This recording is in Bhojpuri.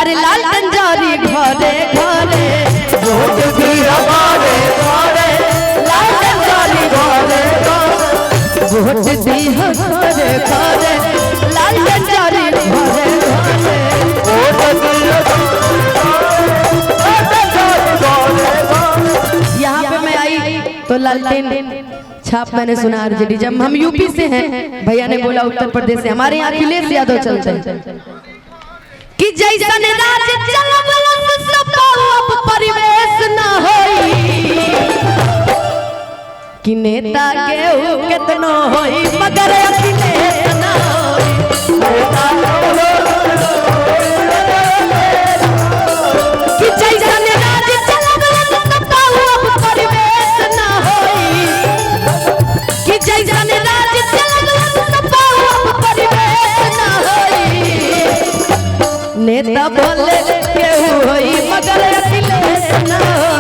अरे लालटेन जारी घरे घरे वोट दिया घरे घरे लालटेन जारी घरे घरे वोट दिया घरे घरे लालटेन जारी घरे घरे वोट दिया यहाँ पे मैं आई तो लालटेन छाप मैंने सुना आरजेडी। जब हम यूपी से हैं, भैया ने बोला उत्तर प्रदेश से, हमारे यहाँ अखिलेश यादव चलते हैं कि जैसन राज चलवलस सब परिवेश न होई कि नेता केहू केतनो होई मगर अखिलेश न होई। कि जैसन राज चलवलस सब परिवेश न होई कि जैसन राज चलवलस सब परिवेश न होई। नेता बोले केहू होई मगर अखिलेश न होई।